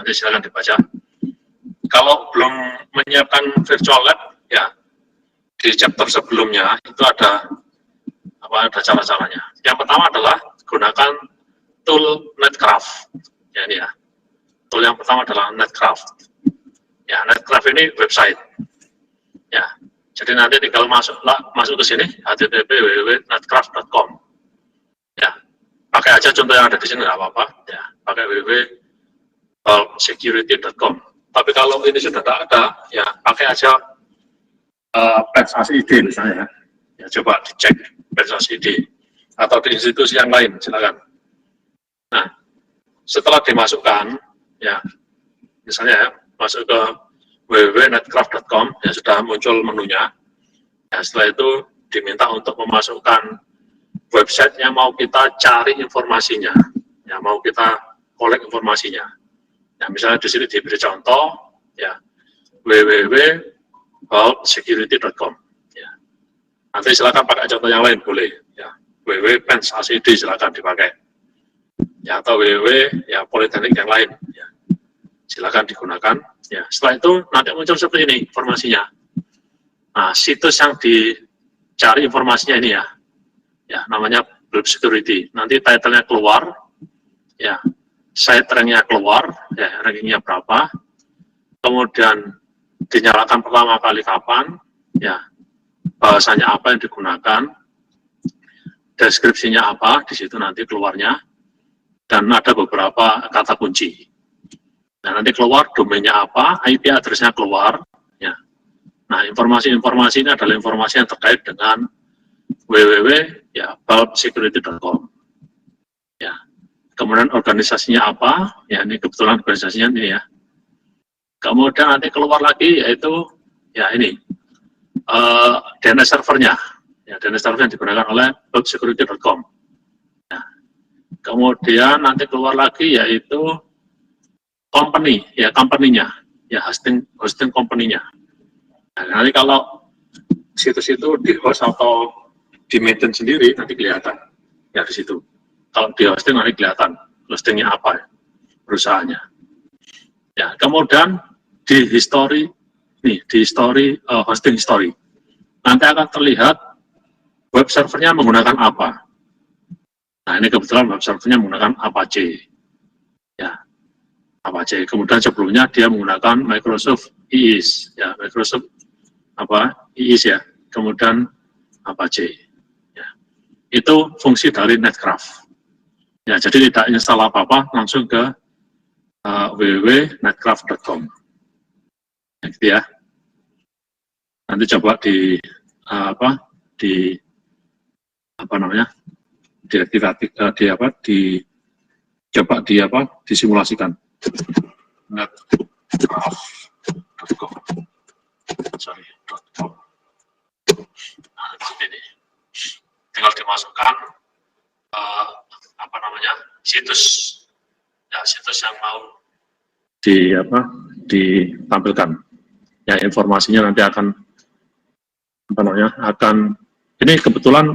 Nanti silakan dibaca. Kalau belum menyiapkan virtual lab, ya di chapter sebelumnya itu ada cara-caranya. Yang pertama adalah gunakan tool Netcraft. Ya, ini ya. Tool yang pertama adalah Netcraft. Ya, Netcraft ini website. Ya, jadi nanti tinggal masuk ke sini http://www.netcraft.com. Ya, pakai aja contoh yang ada di sini nggak apa-apa. Ya, pakai www.security.com. Tapi kalau ini sudah tidak ada, ya pakai aja patch ACID misalnya. Ya, coba dicek patch ACID atau di institusi yang lain, silakan. Nah, setelah dimasukkan, ya misalnya ya, masuk ke www.netcraft.com, ya sudah muncul menunya. Ya, setelah itu diminta untuk memasukkan website yang mau kita cari informasinya, yang mau kita kolek informasinya. Ya, misalnya di sini diberi contoh, ya www.security.com. Ya, nanti silakan pakai contoh yang lain boleh. Ya, www.patch.acid silakan dipakai. Ya, atau www.politeknik yang lain. Ya, silakan digunakan. Ya, setelah itu nanti muncul seperti ini informasinya. Nah, situs yang dicari informasinya ini ya, ya namanya Bulb Security. Nanti title-nya keluar, ya, site rank-nya keluar, ya rankingnya berapa, kemudian dinyalakan pertama kali kapan, ya bahasanya apa yang digunakan, deskripsinya apa, di situ nanti keluarnya, dan ada beberapa kata kunci. Nah, nanti keluar domainnya apa, IP address-nya keluar, ya. Nah, informasi-informasi ini adalah informasi yang terkait dengan www.bulbsecurity.com. Ya. Kemudian organisasinya apa, ya ini kebetulan organisasinya ini ya. Kemudian nanti keluar lagi yaitu, ya ini, DNS servernya, ya DNS server yang digunakan oleh bulbsecurity.com. Ya. Kemudian nanti keluar lagi yaitu company, ya company-nya, ya hosting company-nya. Nah, nanti kalau situs itu di host atau di maintain sendiri nanti kelihatan, ya di situ. Kalau di hosting nanti kelihatan hostingnya apa, perusahaannya. Ya, kemudian di history, nih di history hosting history, nanti akan terlihat web servernya menggunakan apa. Nah, ini kebetulan web servernya menggunakan Apache. Ya, Apache. Kemudian sebelumnya dia menggunakan Microsoft IIS, ya Microsoft IIS ya. Kemudian Apache. Ya. Itu fungsi dari Netcraft. Ya, jadi tidak install apa-apa, langsung ke www.netcraft.com. Ya, gitu ya. Nanti coba disimulasikan. Netcraft.com. .com. Nah, seperti ini. Tinggal dimasukkan situs, ya situs yang mau ditampilkan. Ya informasinya nanti akan ini kebetulan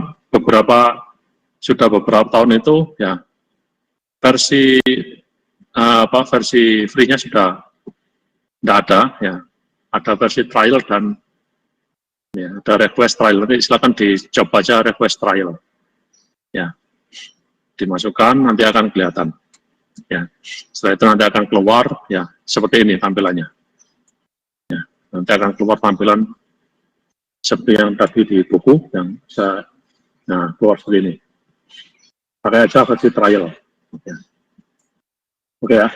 sudah beberapa tahun itu ya versi free-nya sudah tidak ada, ya ada versi trial dan ya, ada request trial. Nanti silakan dicoba aja request trial, ya dimasukkan nanti akan kelihatan, ya setelah itu nanti akan keluar ya seperti ini tampilannya, ya nanti akan keluar tampilan seperti yang tadi di buku yang bisa keluar seperti ini. Pakai aja versi trial, ya. Oke ya.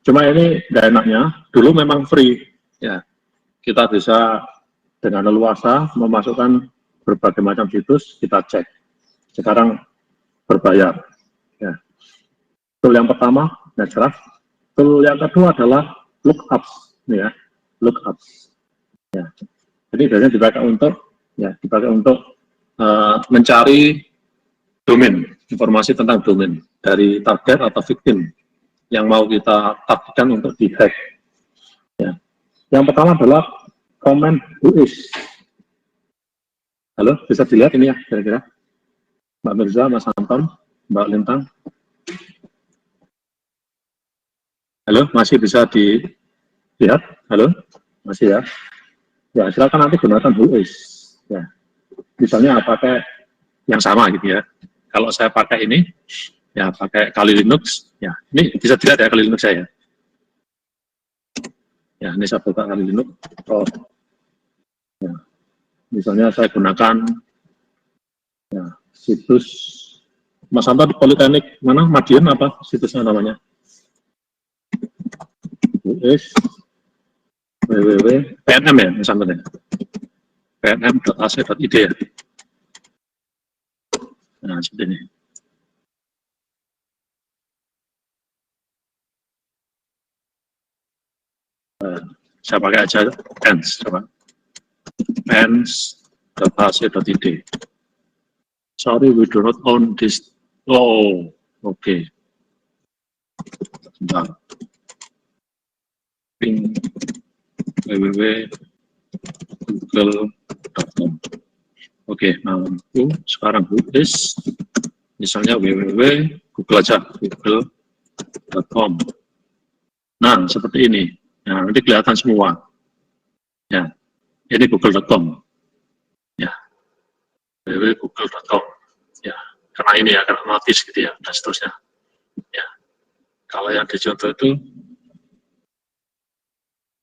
Cuma ini nggak enaknya dulu memang free, ya kita bisa dengan leluasa memasukkan berbagai macam situs, kita cek. Sekarang berbayar. Ya. Tool yang pertama, Netcraft. Tool yang kedua adalah lookups, ya, lookups. Ya. Jadi biasanya dipakai untuk mencari domain, informasi tentang domain dari target atau victim yang mau kita targetkan untuk di-hack. Ya. Yang pertama adalah command whois. Halo, bisa dilihat ini ya, kira-kira? Mbak Mirza, Mas Anton, Mbak Lintang. Halo, masih bisa dilihat? Halo, masih ya? Ya, silakan nanti gunakan whois. Ya, misalnya pakai yang sama gitu ya. Kalau saya pakai ini, ya pakai Kali Linux. Ya, ini bisa dilihat ya Kali Linux saya. Ya, ini saya buka Kali Linux. Oh, ya. Misalnya saya gunakan ya, situs Mas Anto di Politeknik mana? Madiun apa situsnya namanya? whois www.pnm ya, Mas Anto ya. pnm.ac.id ya. Nah, seperti ini. Saya pakai aja pens, coba. pens.ac.id. Sorry, we do not own this. Oh, oke. Okay. Bentar. Ping www.google.com. Oke, nah sekarang whois, misalnya www.google aja, google.com. Nah, seperti ini. Nah, nanti kelihatan semua. Ya, ini google.com. Ya, www.google.com. Ya, karena ini ya, karena notice gitu ya, dan seterusnya. Ya, kalau yang dicontoh itu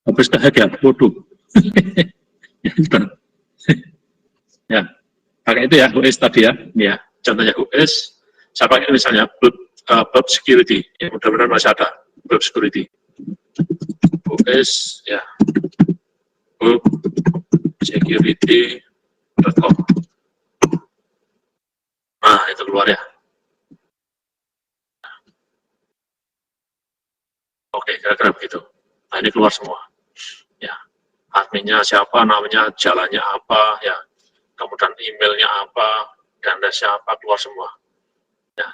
habis kehack ya, bodoh. Ya, pakai itu ya, whois tadi ya. Ini ya, contohnya whois. Saya pakai misalnya web security. Ya, mudah-mudahan masih ada web security. whois ya, web security.com. Nah, itu keluar ya. Oke, kira-kira begitu. Nah, ini keluar semua. Ya, adminnya siapa, namanya, jalannya apa, ya, kemudian emailnya apa, dan siapa, keluar semua. Ya,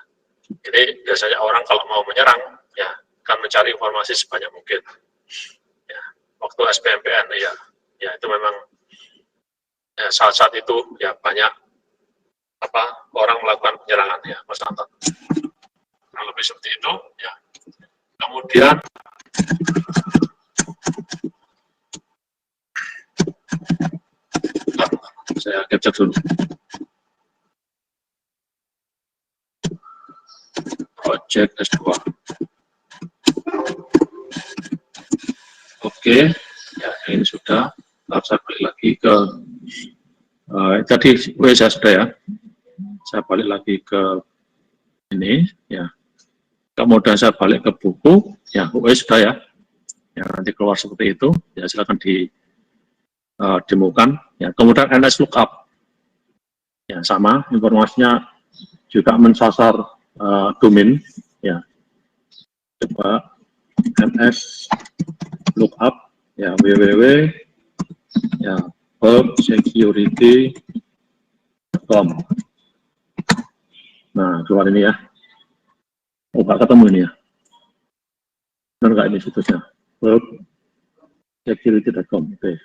ini biasanya orang kalau mau menyerang, ya, akan mencari informasi sebanyak mungkin. Ya, waktu SBMPN, ya itu memang ya, saat-saat itu ya banyak orang melakukan penyerangan ya, Mas Anton. Nah, lebih seperti itu, ya. Kemudian saya capture dulu. Project S2. Oke, ya ini sudah. Saya balik lagi ke tadi saya sudah ya. Saya balik lagi ke ini ya. Kemudian saya balik ke buku, ya sudah ya. Ya nanti keluar seperti itu, ya silakan demokan. Ya kemudian NS lookup, ya sama informasinya juga mensasar domain, ya. Coba NS lookup, ya www, ya websecurity.com. Nah keluar ini ya. Oh, nggak ketemu ini ya. Benar nggak ini situsnya? websecurity.com. Oke.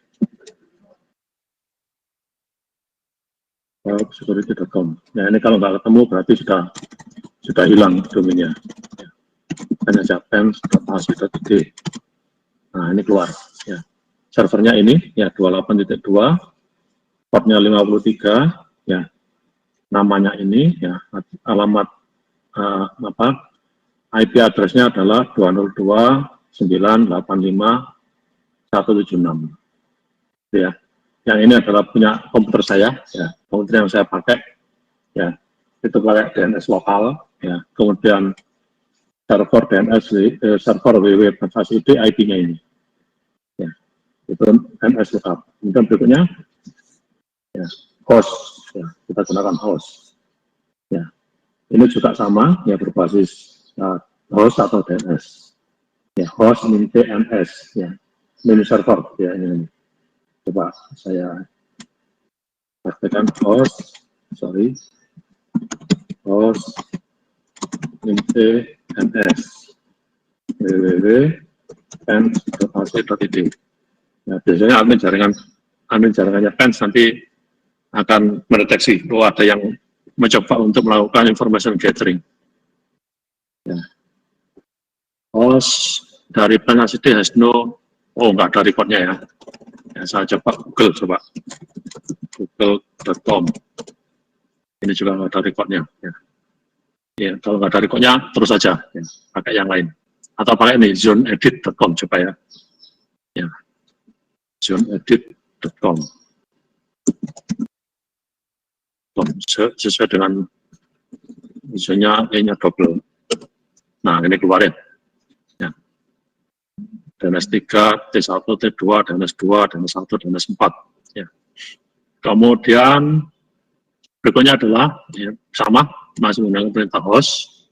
websecurity.com. Nah ini kalau nggak ketemu berarti sudah hilang domainnya. Ya. Hanya japan.ac.id. Nah ini keluar. Ya. Servernya ini ya 28.2, portnya 53, ya. Namanya ini ya alamat IP address-nya adalah 202.985.176. Ya. Yang ini adalah punya komputer saya, ya. Komputer yang saya pakai, ya. Itu pakai DNS lokal, ya. Kemudian server DNS, server www.facid IP-nya ini, ya. Itu DNS lookup. Kemudian berikutnya, ya, host, ya. Kita gunakan host, ya. Ini juga sama, ya berbasis host atau DNS, ya. Host ini DNS, ya. Ini server, ya ini. Coba saya pastikan host DNS www.pens.ac.id. Ya, biasanya admin jaringannya Pens nanti akan mendeteksi bahwa ada yang mencoba untuk melakukan information gathering. Ya. Host dari Plan CD has no, nggak ada recordnya ya. Ya, saya coba google.com. Ini juga nggak ada recordnya. Ya. Ya, kalau nggak ada recordnya terus saja, ya, pakai yang lain. Atau pakai ini zoneedit.com coba ya. Ya, zoneedit.com. Sesuai dengan misalnya E-nya double. Nah, ini keluarin. Ya. DNS 3, T1, T2, DNS 2, DNS 1, DNS 4. Ya. Kemudian berikutnya adalah ya, sama, masih menggunakan perintah host.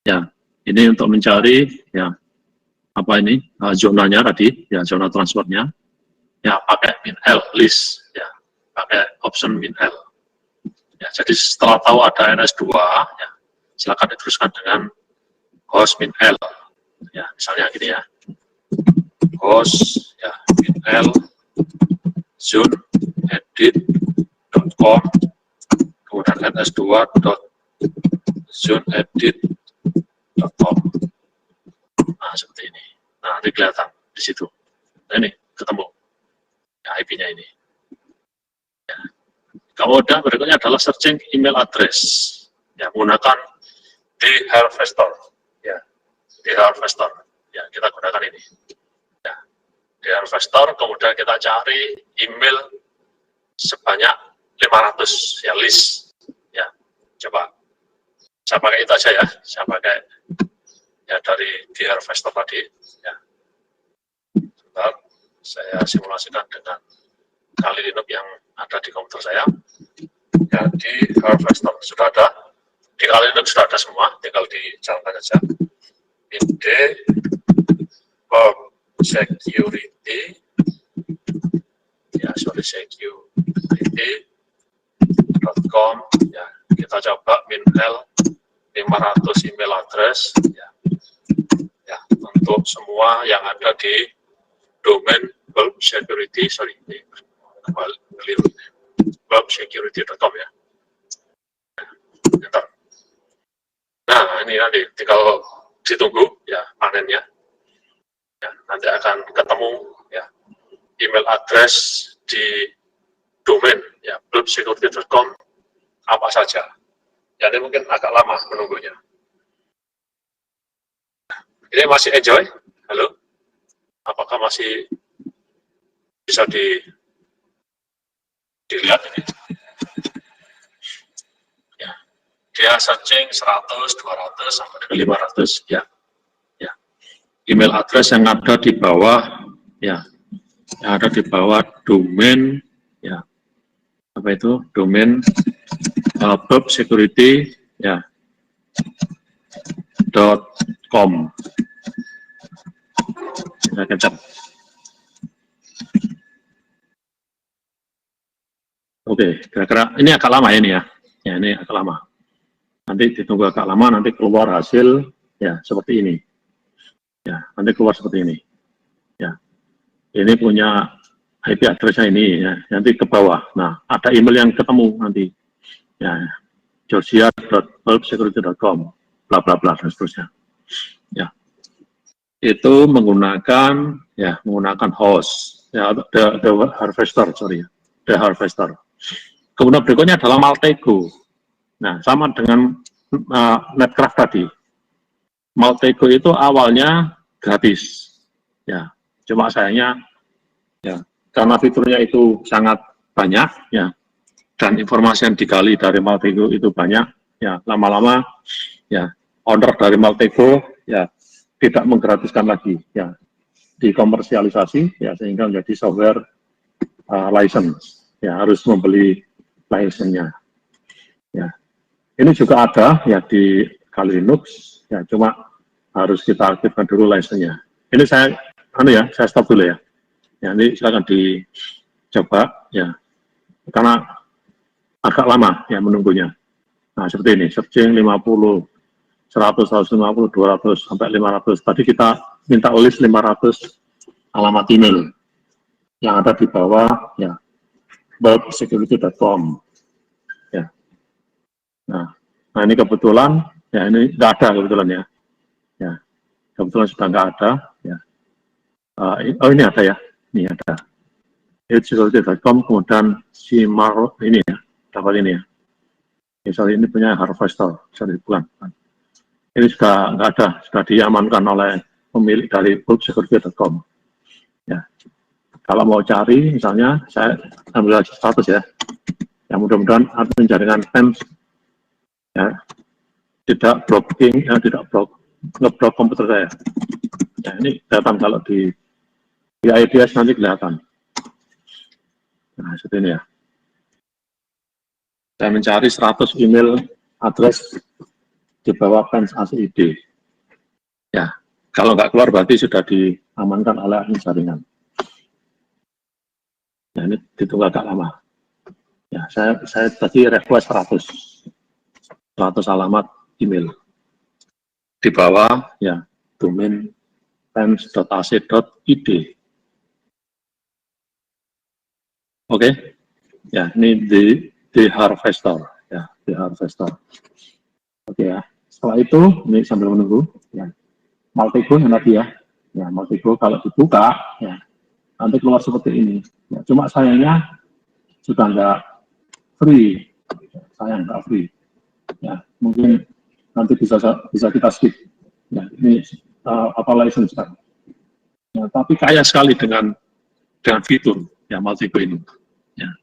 Ya, ini untuk mencari ya apa ini zonanya tadi, ya zona transportnya. Ya, pakai min-l list, ya, pakai option min-l. Ya, jadi setelah tahu ada NS2, ya, silakan diteruskan dengan host min-l. Ya, misalnya gini ya. Host ya min-l zoneedit.com kemudian ns2.zoneedit.com. Nah, seperti ini. Nah, nanti kelihatan di situ. Nah, ini ketemu ya, IP-nya ini. Ya. Kemudian berikutnya adalah searching email address. Ya, menggunakan dharvestor. Ya, dharvestor. Ya, kita gunakan ini. Ya, dharvestor, kemudian kita cari email sebanyak 500 ya list. Ya, coba. Saya pakai itu aja ya. Saya pakai ya dari dharvestor tadi. Ya. Sebentar, saya simulasikan dengan Kali Linux yang ada di komputer saya. Ya, di dharvestor sudah ada. Di Kali Linux sudah ada semua, tinggal dijalankan saja. Id security ya security.com ya, kita coba min-l 500 email address ya. Ya, untuk semua yang ada di domain bulb security, bulbsecurity.com ya. Nah, ini nanti tinggal ditunggu ya panennya. Ya, nanti akan ketemu ya email address di domain ya bulbsecurity.com apa saja. Ya, ini mungkin agak lama menunggunya. Ini masih enjoy? Halo? Apakah masih bisa dilihat ini? Ya, dia searching 100, 200 sampai dengan 500 ya. Email address yang ada di bawah ya, yang ada di bawah domain ya, apa itu domain bulbsecurity ya .com. Saya kencang. Oke, kira-kira ini agak lama ini ya. Ya, ini agak lama. Nanti ditunggu agak lama, nanti keluar hasil ya seperti ini. Ya, nanti keluar seperti ini. Ya, ini punya IP address-nya ini, ya, nanti ke bawah. Nah, ada email yang ketemu nanti. Ya, georgia.bulbsecurity.com, bla bla bla dan seterusnya. Ya, itu menggunakan host, ya, the harvester, sorry, the harvester. Kemudian berikutnya adalah Maltego. Nah, sama dengan Netcraft tadi. Maltego itu awalnya gratis, ya. Cuma sayangnya, ya, karena fiturnya itu sangat banyak, ya, dan informasi yang digali dari Maltego itu banyak, ya, lama-lama, ya, owner dari Maltego, ya, tidak menggratiskan lagi, ya, dikomersialisasi, ya, sehingga menjadi software license, ya, harus membeli license-nya, ya. Ini juga ada, ya, di Kali Linux, ya, cuma harus kita aktifkan dulu license-nya. Ini saya stop dulu ya. Ya, ini silakan dicoba ya. Karena agak lama ya menunggunya. Nah, seperti ini, searching 50, 100, 150, 200 sampai 500. Tadi kita minta list 500 alamat email yang ada di bawah ya bulbsecurity.com. Ya. Nah, ini kebetulan ya ini tidak ada kebetulan ya. Ya. kebetulan sudah nggak ada. Ya. Oh ini ada ya, ini ada. Hitsecurity.com, kemudian si Mar ini ya, dapat ini ya. Misalnya ini punya Harvester, bukan. Ini sudah nggak ada, sudah diamankan oleh pemilik dari Hitsecurity.com. Ya. Kalau mau cari, misalnya saya ambil aja status ya. Ya mudah-mudahan admin jaringan PEMS ya tidak blocking, tidak ngeblok komputer saya. Ya, ini kelihatan kalau di IDS nanti kelihatan. Nah, seperti ini ya. Saya mencari 100 email address di bawah PEMS ACID. Ya, kalau nggak keluar berarti sudah diamankan oleh admin jaringan. Nah, ini ditunggu agak lama. Ya, saya tadi request 100 alamat email. Di bawah ya domain pems.ac.id. Oke. Ya, ini di Harvester ya, di Harvester. Oke ya. Setelah itu ini sambil menunggu ya. Multigo yang tadi ya. Ya, Multigo kalau dibuka ya nanti keluar seperti ini. Ya, cuma sayangnya sudah nggak free. Sayang nggak free. Ya, mungkin nanti bisa kita skip. Ya, ini apa license kan. Ya, tapi kaya sekali dengan fitur ya Multigo ini. Ya.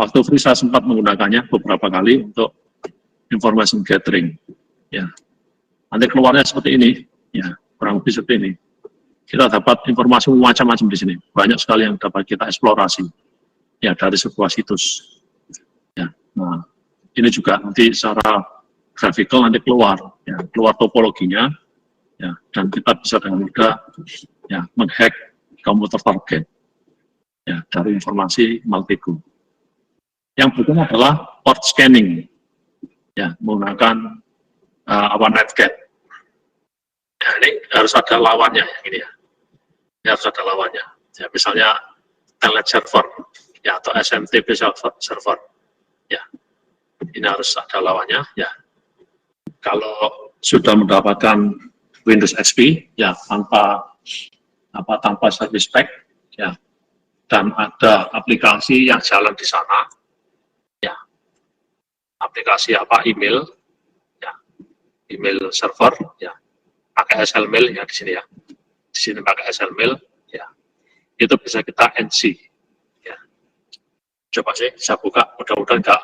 Waktu free saya sempat menggunakannya beberapa kali untuk information gathering. Ya. Nanti keluarnya seperti ini. Ya, kurang lebih seperti ini. Kita dapat informasi macam-macam di sini. Banyak sekali yang dapat kita eksplorasi. Ya, dari sebuah situs. Ya. Nah, ini juga nanti secara graphical nanti keluar topologinya, ya, dan kita bisa dengan mudah ya menghack komputer target ya dari informasi Multigo. Yang berikutnya adalah port scanning, ya menggunakan NetGet. Ya, ini harus ada lawannya, ini ya. Ini harus ada lawannya. Ya, misalnya Telnet server, ya atau SMTP server, ya. Ini harus ada lawannya, ya. Kalau sudah mendapatkan Windows XP, ya tanpa service pack, ya, dan ada aplikasi yang jalan di sana, ya, aplikasi email, ya, email server, ya, pakai SLMail ya di sini ya, di sini pakai SLMail, ya, itu bisa kita NC, ya. Coba sih, saya buka, mudah-mudahan nggak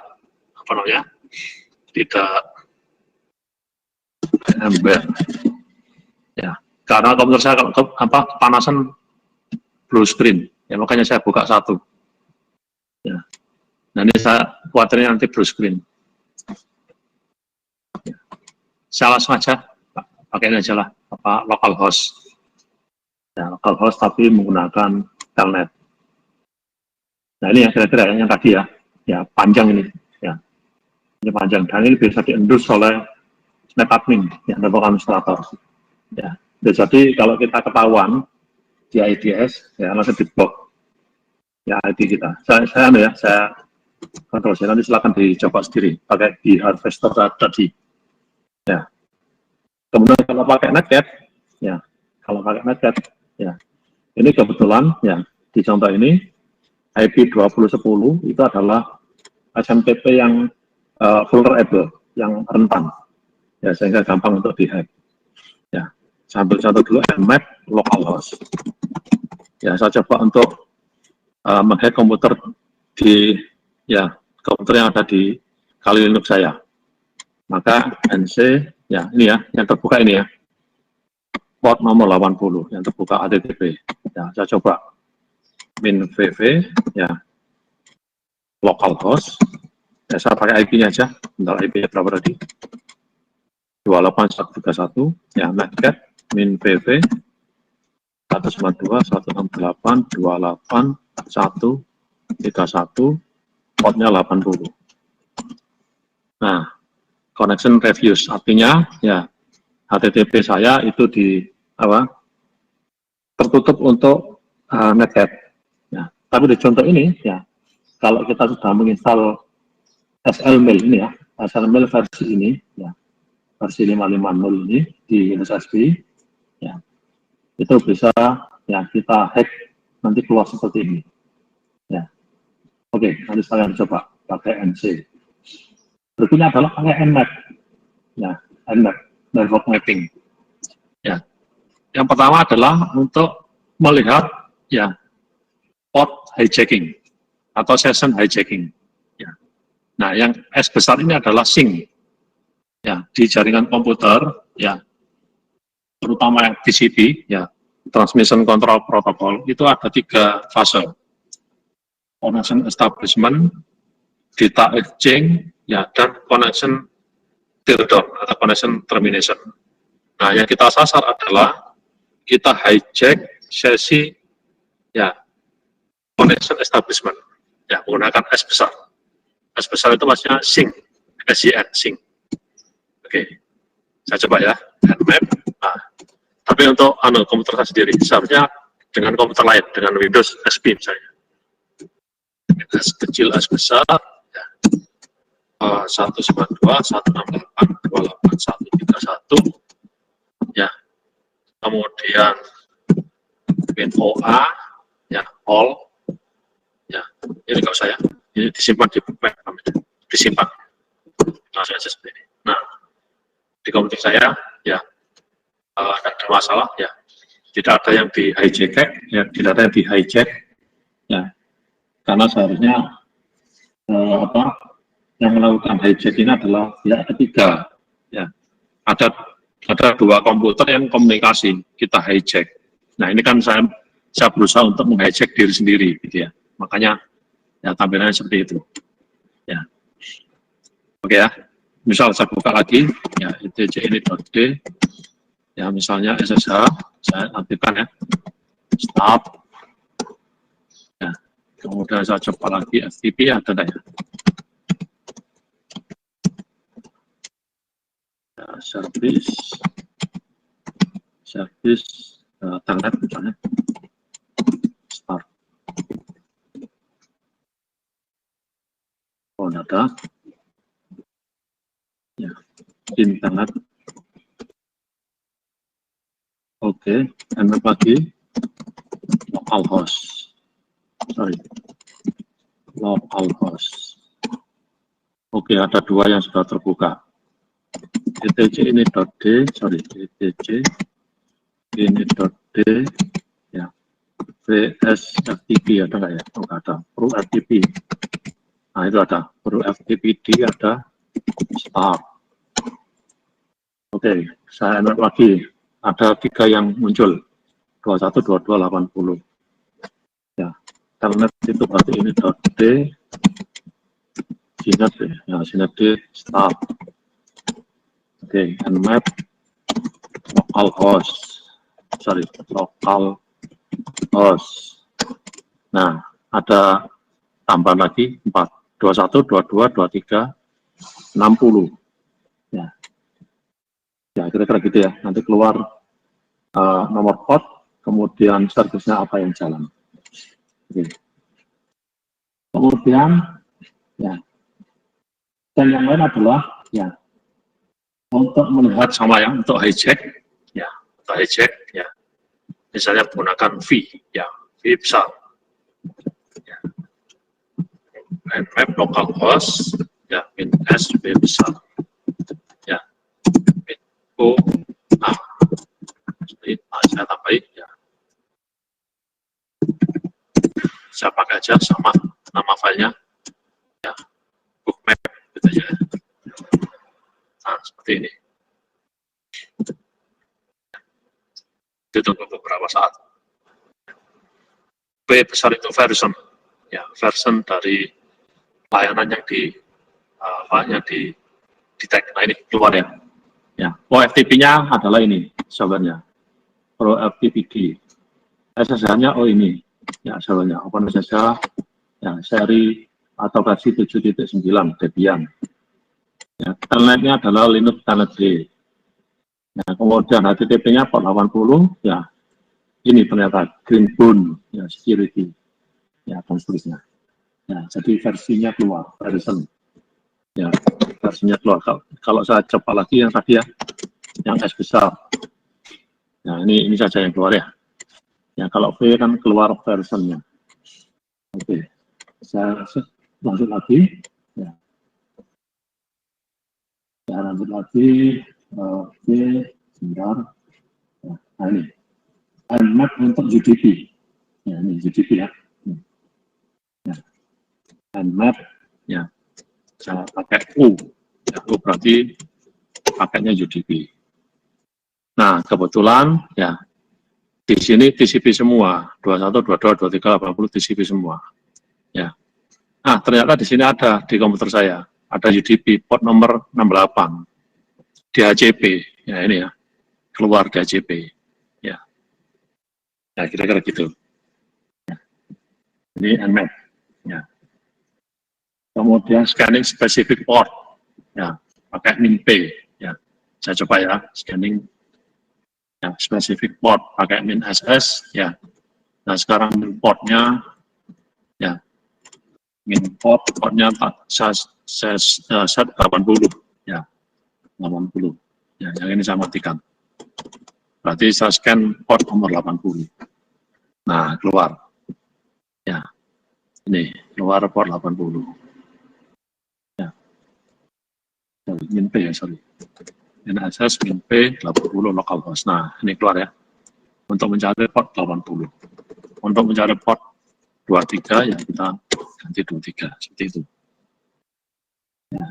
tidak embed, ya, karena komputer saya kalau kepanasan blue screen, ya makanya saya buka satu, ya. Nah ini saya khawatirnya nanti blue screen, ya. Saya langsung aja pakai ini aja lah, localhost, ya, localhost tapi menggunakan telnet. Nah ini yang kira-kira yang tadi ya panjang ini, ya, ini panjang dan ini bisa di-endorse oleh NetAdmin, ya, network administrator. Ya, jadi kalau kita ketahuan di IDS, ya langsung di-block ya ID kita. Saya kontrol saya, nanti silakan dicoba sendiri pakai di Harvester tadi. Ya. Kemudian kalau pakai NetGet, ya, ya, ini kebetulan ya di contoh ini IP 2010 itu adalah SMTP yang vulnerable, yang rentan. Ya, sehingga gampang untuk dihack. Ya, sambil contoh dulu nmap localhost. Ya, saya coba untuk menghack komputer komputer yang ada di Kali Linux saya. Maka NC, ya ini ya, yang terbuka ini ya, port nomor 80 yang terbuka HTTP. Ya, saya coba min-vv, ya, localhost. Ya, saya pakai IP-nya aja. Bentar, IP-nya berapa tadi? 28131, ya, NetGet, min-vv, 192.168.28.131, portnya 80. Nah, connection reviews, artinya, ya, HTTP saya itu tertutup untuk NetGet. Ya, tapi di contoh ini, ya, kalau kita sudah menginstal SLMail ini ya, SLMail versi ini, ya, versi 550 ini di Windows XP, itu bisa ya kita hack nanti keluar seperti ini. Ya, oke, nanti kalian coba pakai NC. Berikutnya adalah pakai Nmap. Ya, Nmap, network mapping. Ya, yang pertama adalah untuk melihat ya port hijacking atau session hijacking. Ya. Nah, yang S besar ini adalah sync. Ya, di jaringan komputer, ya, terutama yang TCP, ya, Transmission Control Protocol, itu ada 3 fase. Connection establishment, data exchange, ya, dan connection teardown atau connection termination. Nah, yang kita sasar adalah kita hijack sesi, ya, connection establishment, ya, menggunakan S besar. S besar itu maksudnya sync, SYN, sync. Oke, saya coba ya, Nmap. Nah, tapi untuk komputer saya sendiri, seharusnya dengan komputer lain, dengan Windows XP misalnya. S kecil, S besar, ya. 192.168.28.131, ya. Kemudian pin OA, ya, all, ya. Ini nggak usah ya, ini disimpan di bookmark, disimpan. Langsung aja seperti ini. Nah, di komputer saya, ya, tidak ada masalah, ya, tidak ada yang di hijack, ya, tidak ada yang di hijack, ya, karena seharusnya yang melakukan hijack ini adalah pihak ketiga, ya, ada 2 komputer yang komunikasi, kita hijack. Nah, ini kan saya berusaha untuk menghijack diri sendiri, gitu ya, makanya ya tampilannya seperti itu, ya. Oke ya. Misal saya buka lagi, ya, ITC ini.d, ya, misalnya SSH, saya aktifkan ya, stop, ya, kemudian saya coba lagi FTP, ada enggak ya? Ya, service, telnet misalnya, start, oh ada, ya, internet. Oke, Nmap lagi, localhost, localhost. Oke, ada 2 yang sudah terbuka. ITC ini.d, ITC ini.d, ya, VS FTP ada nggak ya? Oh, nggak ada. Pro FTP. Nah, itu ada. Pro FTPD ada. Start. Oke, saya Nmap lagi. Ada 3 yang muncul, 21, 22, 80. Ya, telnet itu berarti ini .d, sinet ya, sinet d, start. Oke, Nmap, localhost. Nah, ada tambahan lagi 4, 21, 22, 23, 60. Ya. Ya, kira-kira gitu ya. Nanti keluar nomor port, kemudian servisnya apa yang jalan. Oke. Kemudian, ya, dan yang lain adalah, ya, untuk melihat sama yang untuk hijack, ya, untuk hijack, ya, misalnya menggunakan V, ya, V besar, ya, Nmap localhost, ya, pin S, V besar, ya, pin O, A. Saya tambahin, ya, saya pakai aja sama nama filenya, ya, bookmap gitu aja. Nah, seperti ini. Ditunggu beberapa saat. B besar itu version, ya, version dari layanan yang di tag. Nah, ini keluar ya. Ya, FTP-nya adalah ini, servernya. Pro FTPD. SSH-nya, oh ini, ya, servernya OpenSSH, ya, seri atau versi 7.9 Debian. Ya, telnetnya adalah Linux Telnet D. Nah, kemudian HTTP-nya port 80, ya, ini ternyata Greenbone, ya, security, ya, dan seterusnya. Ya, jadi versinya keluar, version, ya, versinya keluar. Kalau saya coba lagi yang tadi ya, yang S besar, Nah, ini saja yang keluar ya. Ya, kalau V kan keluar versionnya. Oke, saya lanjut lagi. Ya. Saya lanjut lagi. Oke, sebentar. Nah, ini Nmap untuk UDP. Ya, ini UDP ya. Ya. Nmap, ya. Saya pakai U. Ya, U berarti pakainya UDP. Nah, kebetulan ya di sini TCP semua, 21, 22, 23, 80 TCP semua. Ya. Nah, ternyata di sini ada di komputer saya, ada UDP port nomor 68 di HCP. Ya, ini ya. Keluar di HCP. Ya. Ya, kira-kira gitu. Ya. Ini Nmap. Ya. Kemudian scanning specific port. Ya, pakai MinP. Ya. Saya coba ya, scanning ya, specific port pakai min SS ya. Nah sekarang min portnya ya, min portnya saya 80 ya, 80 ya, yang ini saya matikan. Berarti saya scan port nomor 80. Nah keluar ya, ini keluar port 80 ya, min P ya, sorry. NSS min P 80 localhost. Nah, ini keluar ya. Untuk mencari port 80. Untuk mencari port 23 ya kita ganti 23 seperti itu. Ya.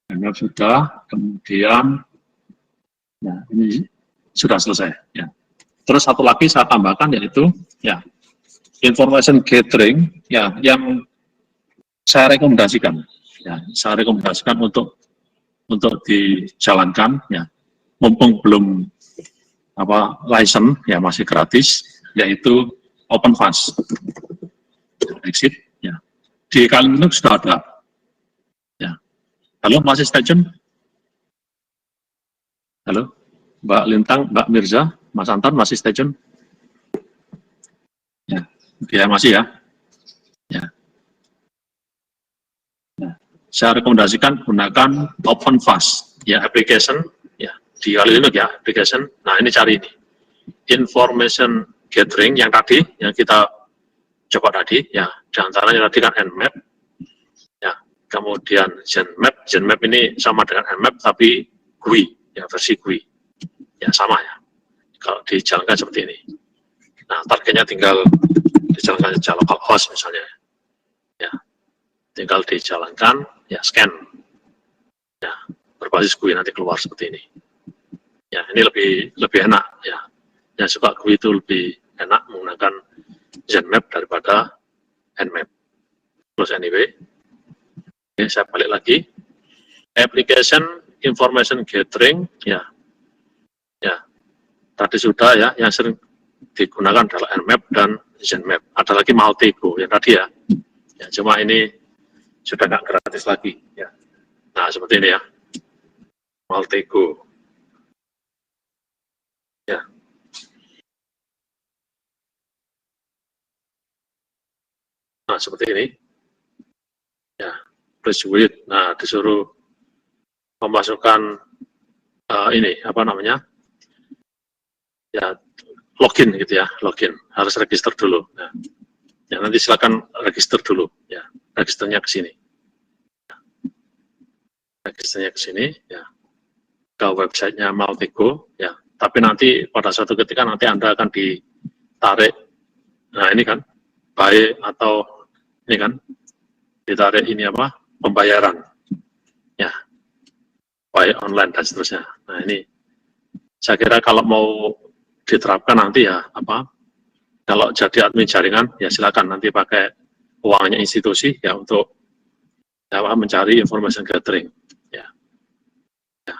Dan sudah, kemudian ya ini sudah selesai ya. Terus satu lagi saya tambahkan yaitu ya information gathering ya yang saya rekomendasikan. Ya, saya rekomendasikan untuk dijalankan ya, mumpung belum license ya, masih gratis, yaitu OpenVAS exit ya. Di Kali Linux sudah ada ya. Halo, masih stay tune? Halo Mbak Lintang, Mbak Mirza, Mas Anton masih stay tune? Ya, ya masih ya. Ya. Saya rekomendasikan gunakan OpenVAS ya, application ya, di Kali Linux ya, application. Nah ini cari ini information gathering yang tadi yang kita coba tadi ya, diantaranya tadi kan Nmap ya, kemudian Zenmap ini sama dengan Nmap tapi GUI ya, versi GUI ya, sama ya kalau dijalankan seperti ini. Nah targetnya tinggal dijalankan secara localhost misalnya ya, tinggal dijalankan ya, scan ya, berbasis GUI nanti keluar seperti ini ya. Ini lebih enak ya, yang suka GUI itu lebih enak menggunakan Zenmap daripada Nmap. Terus anyway, oke, saya balik lagi application information gathering ya, ya tadi sudah ya, yang sering digunakan adalah Nmap dan Zenmap. Ada lagi Maltego yang tadi ya, ya cuma ini sudah nggak gratis lagi ya. Nah seperti ini ya, Maltego ya. Nah seperti ini ya, Graduate. Nah disuruh memasukkan ini apa namanya ya, login gitu ya, login harus register dulu. Nah, ya nanti silakan register dulu ya, registernya ke sini. Registernya ke sini ya, ke websitenya Maltego ya. Tapi nanti pada suatu ketika nanti Anda akan ditarik. Nah ini kan baik atau ini kan ditarik ini apa, pembayaran ya, baik online dan seterusnya. Nah ini saya kira kalau mau diterapkan nanti ya apa, kalau jadi admin jaringan ya silakan nanti pakai uangnya institusi ya untuk ya, mencari information gathering ya. Ya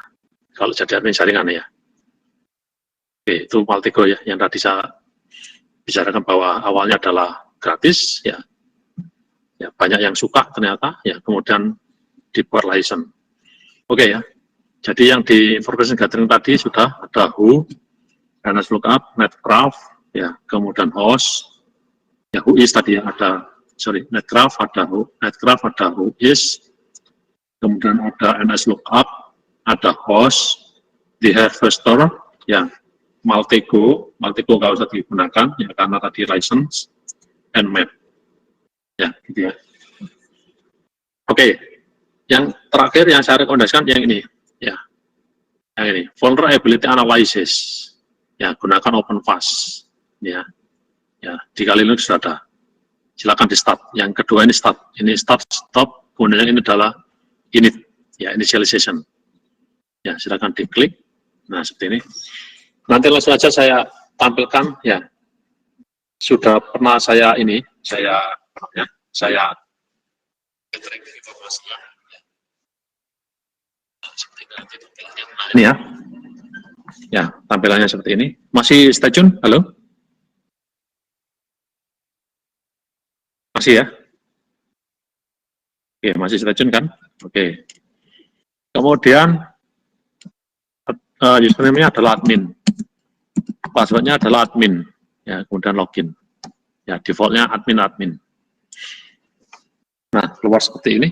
kalau jadi admin jaringan ya. Oke, itu Maltego ya yang tadi saya bicarakan bahwa awalnya adalah gratis ya, ya banyak yang suka ternyata ya, kemudian dibuat license. Oke ya, jadi yang di information gathering tadi sudah ada who, NSLOOKUP, netgraph ya, kemudian host ya, whois tadi ya, ada netgraph ada whois, kemudian ada NSLOOKUP, ada host, the harvester ya, Maltego nggak usah digunakan ya karena tadi license and map ya gitu ya. Oke, yang terakhir yang saya rekomendasikan yang ini ya, yang ini vulnerability analysis ya, gunakan OpenVAS ya, di Kali Linux sudah ada, silakan di start. Yang kedua ini start stop, kemudian ini adalah init ya, initialization ya, silakan diklik. Nah seperti ini, nanti langsung saja saya tampilkan ya, sudah pernah saya gathering informasinya ini ya, tampilannya seperti ini. Masih stay tune? Halo? Masih ya? Oke, masih stay tune kan? Oke. Kemudian username-nya adalah admin, password-nya adalah admin, ya, kemudian login. Ya, default-nya admin. Nah, keluar seperti ini.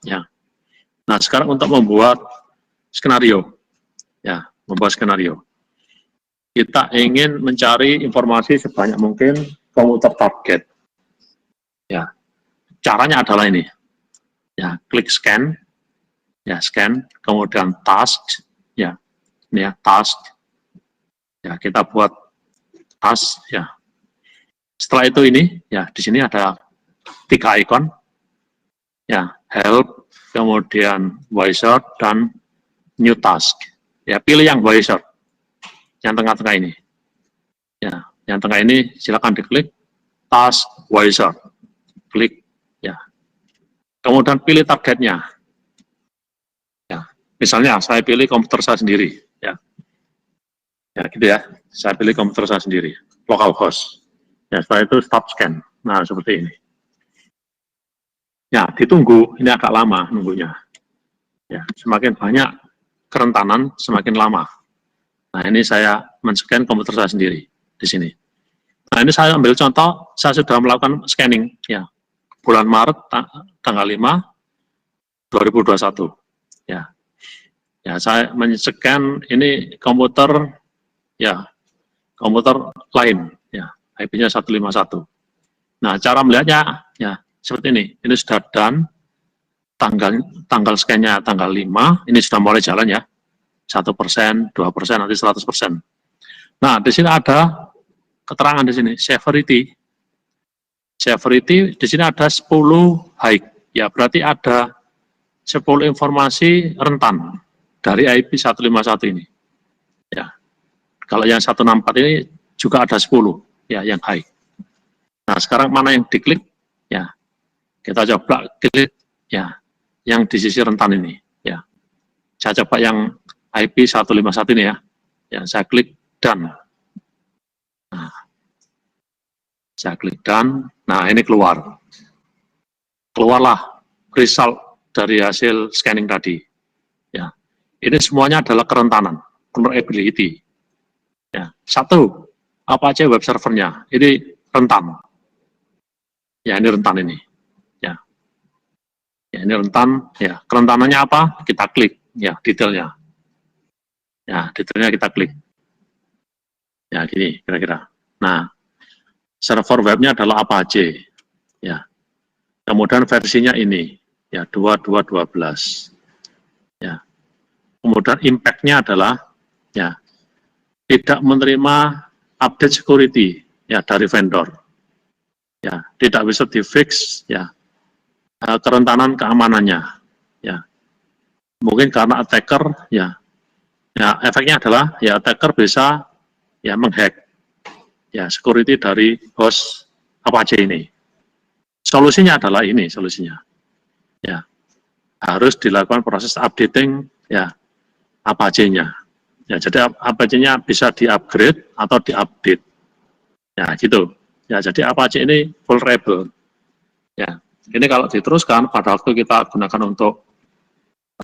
Ya. Nah, sekarang untuk membuat skenario. Ya, membuat skenario. Kita ingin mencari informasi sebanyak mungkin komputer target. Ya, caranya adalah ini. Ya, klik scan. Ya, scan, kemudian task. Ya, ini ya, task. Ya, kita buat task. Ya. Setelah itu ini, ya, di sini ada 3 ikon. Ya, help, kemudian wizard, dan new task. Ya, pilih yang wizard, yang tengah-tengah ini. Ya, yang tengah ini silakan diklik task wizard, klik ya. Kemudian pilih targetnya. Ya, misalnya saya pilih komputer saya sendiri. Ya, ya gitu ya. Saya pilih komputer saya sendiri, localhost. Ya, setelah itu stop scan. Nah, seperti ini. Ya, ditunggu, ini agak lama nunggunya. Ya, semakin banyak kerentanan, semakin lama. Nah, ini saya men-scan komputer saya sendiri di sini. Nah, ini saya ambil contoh, saya sudah melakukan scanning ya. Bulan Maret tanggal 5 2021. Ya. Ya, saya men-scan ini komputer ya, komputer lain ya, IP-nya 151. Nah, cara melihatnya ya seperti ini. Ini sudah done, tanggal scan-nya tanggal 5, ini sudah mulai jalan ya. 1%, 2%, nanti 100%. Nah, di sini ada keterangan di sini, severity. Severity di sini ada 10 high. Ya, berarti ada 10 informasi rentan dari IP 151 ini. Ya. Kalau yang 164 ini juga ada 10 ya yang high. Nah, sekarang mana yang diklik? Ya. Kita coba klik ya yang di sisi rentan ini ya. Saya coba yang IP 151 ini ya. Ya, saya klik done. Nah, saya klik done. Nah, ini keluar. Keluarlah result dari hasil scanning tadi. Ya. Ini semuanya adalah kerentanan, vulnerability. Ya. 1, apa aja web servernya? Ini rentan. Ya, ini rentan ini. Ya. Ya, ini rentan. Ya, kerentanannya apa? Kita klik ya detailnya. Ya, detailnya kita klik. Ya, gini kira-kira. Nah, server webnya adalah Apache. Ya. Kemudian versinya ini, ya 2212. Ya. Kemudian impact-nya adalah ya tidak menerima update security ya dari vendor. Ya, tidak bisa di-fix ya kerentanan keamanannya. Ya. Mungkin karena attacker ya efeknya adalah ya attacker bisa ya menghack ya security dari host Apache ini. Solusinya adalah ini solusinya. Ya. Harus dilakukan proses updating ya Apache-nya. Ya, jadi Apache-nya bisa di-upgrade atau di-update. Ya, gitu. Ya, jadi Apache ini vulnerable. Ya. Ini kalau diteruskan pada waktu kita gunakan untuk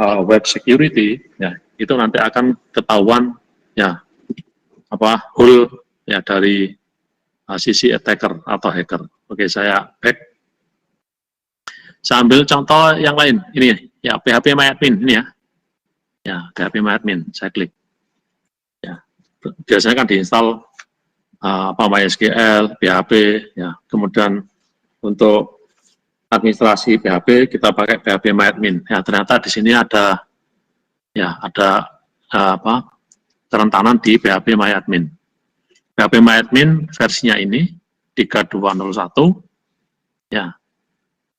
web security, ya, itu nanti akan ketahuan ya apa hole ya dari sisi attacker atau hacker. Oke, saya back. Saya ambil contoh yang lain. Ini ya PHPMyAdmin ini ya. Ya, PHPMyAdmin. Saya klik. Ya. biasanya kan diinstal MySQL, PHP, ya. Kemudian untuk administrasi PHP kita pakai PHP MyAdmin. Ya, ternyata di sini ada kerentanan di PHP MyAdmin. PHP MyAdmin versinya ini 3201, ya.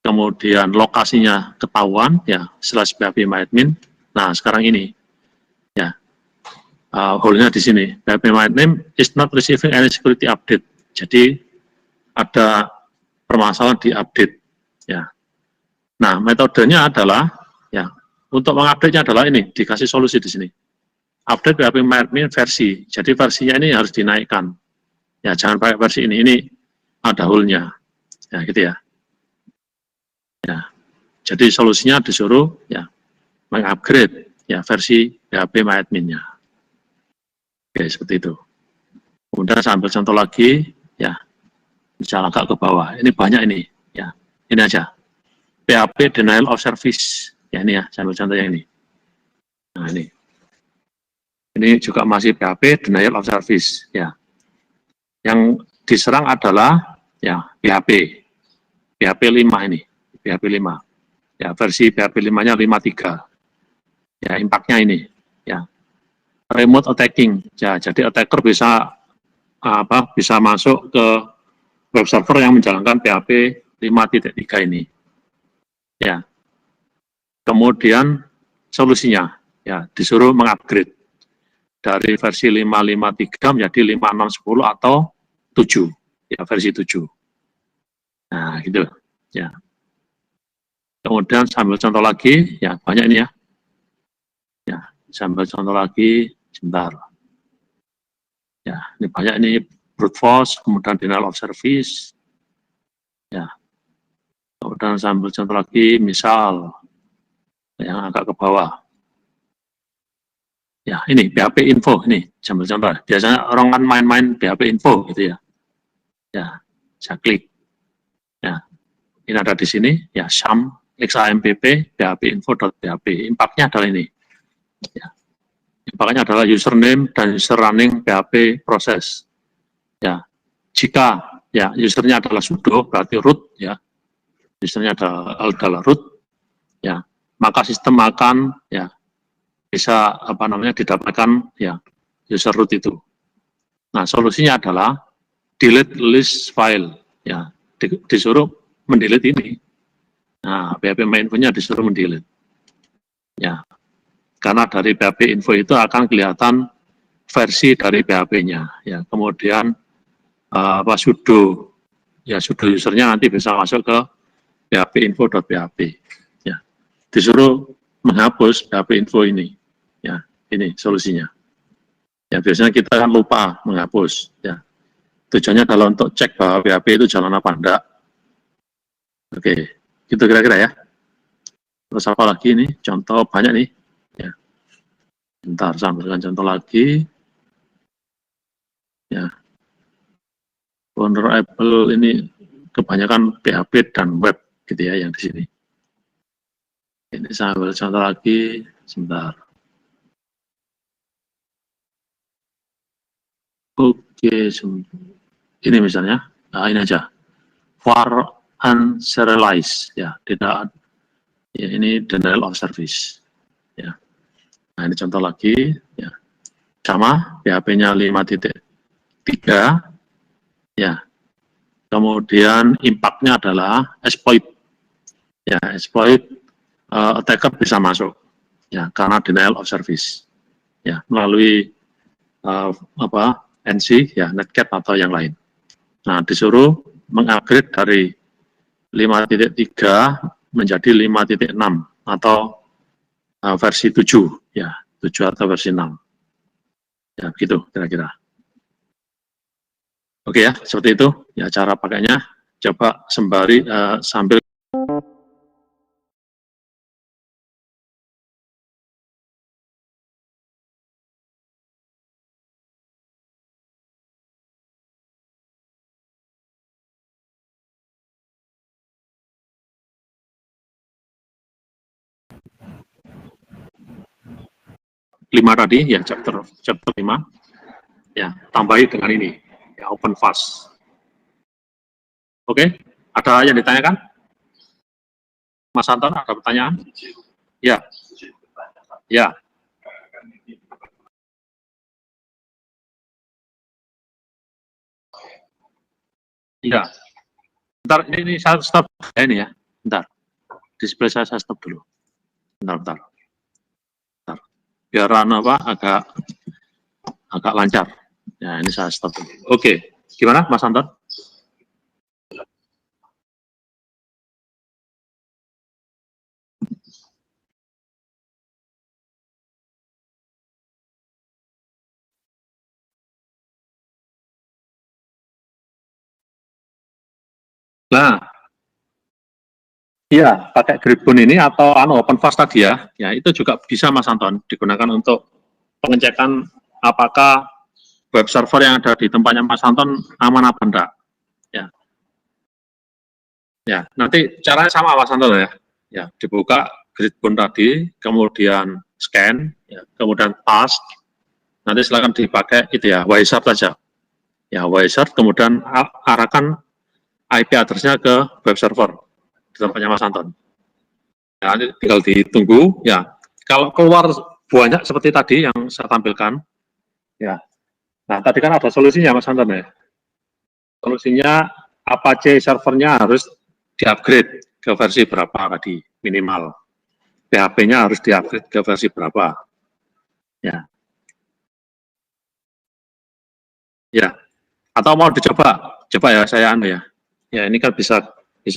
Kemudian lokasinya ketahuan, ya, /PHP MyAdmin. Nah, sekarang ini, ya, hole-nya di sini. PHP MyAdmin is not receiving any security update. Jadi ada permasalahan di update, ya. Nah, metodenya adalah, ya, untuk mengupdate-nya adalah ini, dikasih solusi di sini. Update PHP MyAdmin versi. Jadi versinya ini harus dinaikkan. Ya, jangan pakai versi ini ada hole-nya. Ya, gitu ya. Ya. Jadi solusinya disuruh ya mengupgrade ya versi PHP MyAdmin-nya. Oke, seperti itu. Kemudian saya ambil contoh lagi, ya. Bisa agak ke bawah. Ini banyak ini, ya. Ini aja. PHP denial of service. Ya, ini ya, saya ambil contoh yang ini. Nah, ini. Ini juga masih PHP denial of service, ya. Yang diserang adalah ya PHP 5 ini, PHP 5. Ya, versi PHP 5-nya 5.3. Ya, impact-nya ini, ya. Remote attacking. Ya, jadi attacker bisa bisa masuk ke web server yang menjalankan PHP 5.3 ini. Ya. Kemudian solusinya ya disuruh mengupgrade dari versi 5.5.3 menjadi 5.6.10 atau 7, ya versi 7. Nah, gitu, ya. Kemudian sambil contoh lagi, ya banyak ini ya. Ya, sambil contoh lagi, sebentar. Ya, ini banyak ini brute force, kemudian denial of service. Ya. Kemudian sambil contoh lagi, misal yang agak ke bawah. Ya, ini PHP info, ini sambil contoh. Biasanya orang kan main-main PHP info gitu ya. Ya, saya klik. Ya, ini ada di sini, ya, SAM, XAMPP, PHP info.php. Impact-nya adalah ini. Ya. Impact-nya adalah username dan user running PHP proses. Ya, jika ya usernya adalah sudo, berarti root, ya. Usernya adalah root, ya. Maka sistem akan ya bisa didapatkan ya user root itu. Nah, solusinya adalah delete list file, ya, disuruh mendelete ini. Nah, PHP info-nya disuruh mendelete. Ya, karena dari PHP info itu akan kelihatan versi dari PHP-nya. Ya, kemudian sudo, ya sudo usernya nanti bisa masuk ke PHP info.php. Ya, disuruh menghapus PHP info ini. Ya, ini solusinya. Ya, biasanya kita kan lupa menghapus. Ya, tujuannya adalah untuk cek bahwa PHP itu jalan apa enggak. Oke, gitu kira-kira ya. Terus apa lagi nih? Contoh banyak nih. Ya, bentar, sambilkan contoh lagi. Ya, vulnerable ini kebanyakan PHP dan web gitu ya yang di sini. Ini saya ambil contoh lagi, sebentar. Oke, ini misalnya, nah ini aja, var unserialized, ya, tidak, ya ini denial of service, ya. Nah ini contoh lagi, ya, sama, PHP-nya 5.3, ya. Kemudian impact-nya adalah exploit, ya, exploit attacker bisa masuk, ya, karena denial of service, ya, melalui NC, ya, netcat atau yang lain. Nah, disuruh mengupgrade dari 5.3 menjadi 5.6 atau versi 7, ya, 7 atau versi 6. Ya, begitu kira-kira. Oke ya, seperti itu ya cara pakainya. Coba sembari sambil lima tadi ya chapter 5. Ya, tambahi dengan ini, ya, open fast. Oke, ada yang ditanyakan? Mas Anton, ada pertanyaan? Ya, ya. Iya. Bentar, ini saya stop ini ya. Bentar. Display saya stop dulu. Bentar. Biar apa agak lancar. Ya, ini saya stop dulu. Oke. Gimana, Mas Anton? Nah, iya, pakai Gripbone ini atau OpenVAS tadi ya, itu juga bisa Mas Anton digunakan untuk pengecekan apakah web server yang ada di tempatnya Mas Anton aman apa enggak. Ya, ya. Nanti caranya sama Mas Anton ya. Ya, dibuka Gripbone tadi, kemudian scan, ya, kemudian task. Nanti silakan dipakai itu ya, Wireshark saja. Ya, Wireshark, kemudian arahkan IP address-nya ke web server di tempatnya Mas Anton. Ya, tinggal ditunggu. Ya, kalau keluar banyak seperti tadi yang saya tampilkan, ya. Nah, tadi kan ada solusinya, Mas Anton ya. Solusinya Apache servernya harus di-upgrade ke versi berapa tadi minimal. PHP-nya harus di-upgrade ke versi berapa. Ya, ya. Atau mau dicoba? Coba ya, saya ya. Ya, ini kan bisa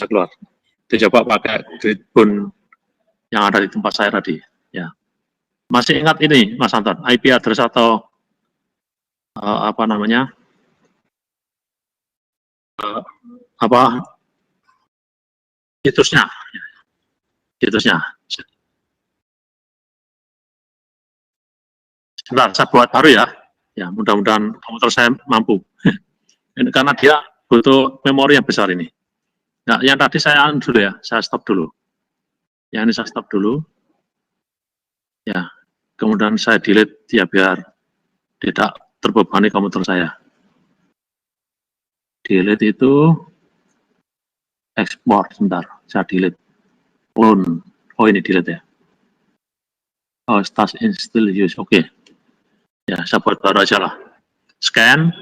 keluar. Dicoba pakai Gripbone yang ada di tempat saya tadi. Ya. Masih ingat ini, Mas Anton, IP address atau apa namanya? Apa situsnya? Situsnya. Sebentar, saya buat baru ya. Ya, mudah-mudahan komputer saya mampu. Ini karena dia butuh memori yang besar ini. Nah, yang tadi saya dulu ya, saya stop dulu. Yang ini saya stop dulu. Ya, kemudian saya delete ya biar tidak terbebani komputer saya. Delete itu ekspor, sebentar, saya delete. Clone. Oh, ini delete ya. Oh, start install use, oke. Ya, saya buat baru aja lah. Scan,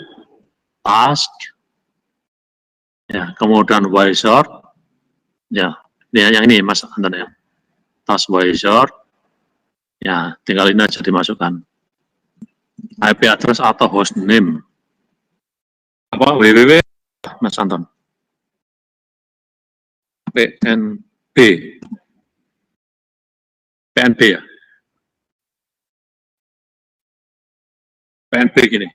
task, ya, kemudian Wireshark, ya, yang ini Mas Anton ya. Task Wireshark, ya, tinggal ini aja dimasukkan. IP address atau host name. Apa www Mas Anton? PNB. PNB ya. PNB gini.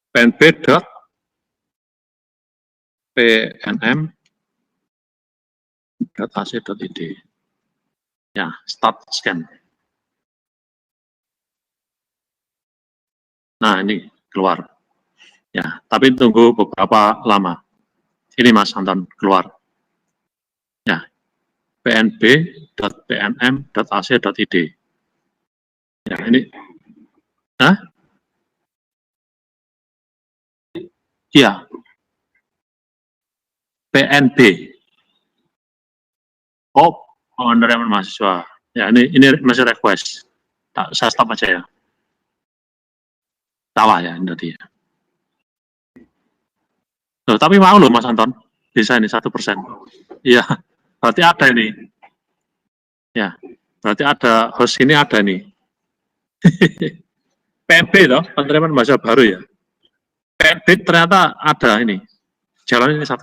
pnb.pnm.ac.id. Ya, start scan. Nah, ini keluar. Ya, tapi tunggu beberapa lama. Ini Mas Anton keluar. Ya, pnb.pnm.ac.id. Ya, ini. Hah? Iya. PNB. Oh, penerimaan mahasiswa. Ya, ini masih request. Saya stop aja ya. Salah ya, ini tadi ya. Loh, tapi mau loh Mas Anton. Bisa ini 1%. Iya, berarti ada ini. Ya, berarti ada host ini ada nih. PNB toh, penerimaan mahasiswa baru ya. PNB ternyata ada ini. Jalan ini 1%.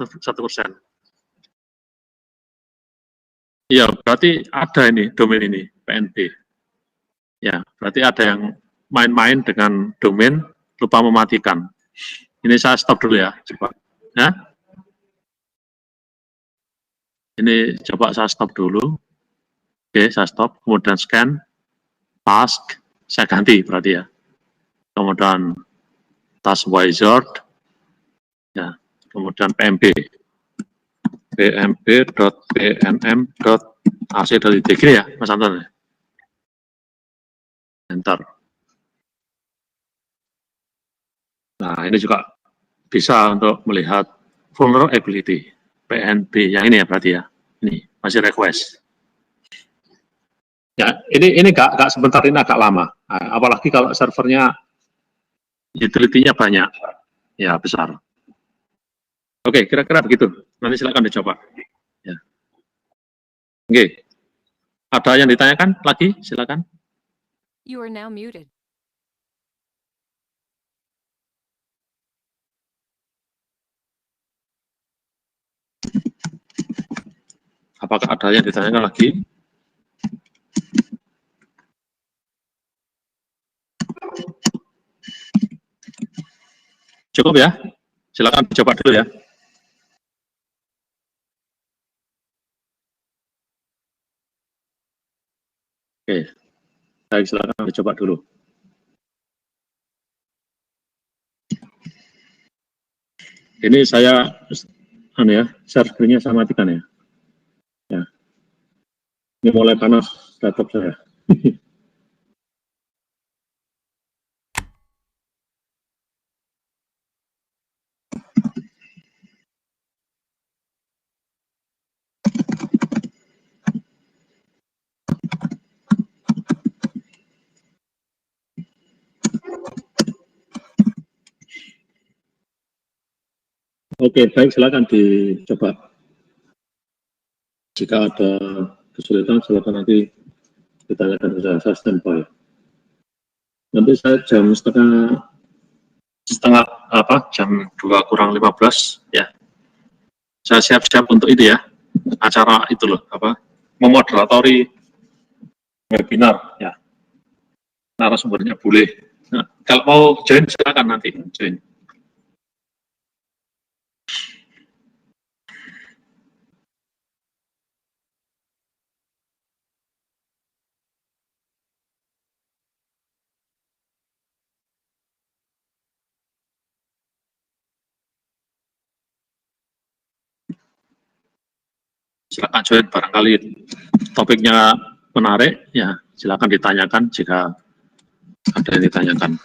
Iya, berarti ada ini domain ini PNB. Ya, berarti ada yang main-main dengan domain lupa mematikan. Ini saya stop dulu ya, coba. Ya. Ini coba saya stop dulu. Oke, saya stop. Kemudian scan, task, saya ganti berarti ya. Kemudian task wizard, ya. Kemudian PMB, pmb.pnm.ac.id gini ya, Mas Anton. Enter. Nah, ini juga bisa untuk melihat vulnerability, PNB, yang ini ya berarti ya, ini masih request. Ya, ini nggak sebentar, ini agak lama. Nah, apalagi kalau servernya utility-nya banyak, ya besar. Oke, kira-kira begitu. Nanti silakan dicoba. Ya. Oke, ada yang ditanyakan lagi? Silakan. You are now muted. Apakah ada yang ditanyakan lagi? Cukup ya? Silakan dicoba dulu ya. Oke, baik, silakan dicoba dulu. Ini saya, share screen-nya saya matikan ya. Ya. Ini mulai panas laptop saya. Oke, baik, silakan dicoba. Jika ada kesulitan, silakan nanti ditanyakan ke saya standby. Nanti saya jam jam 2 kurang 15 ya. Saya siap-siap untuk itu ya, acara itu loh, memoderatori webinar ya. Narasumbernya boleh. Nah, kalau mau join silakan nanti join. Silakan join, barangkali topiknya menarik ya, silakan ditanyakan jika ada yang ditanyakan.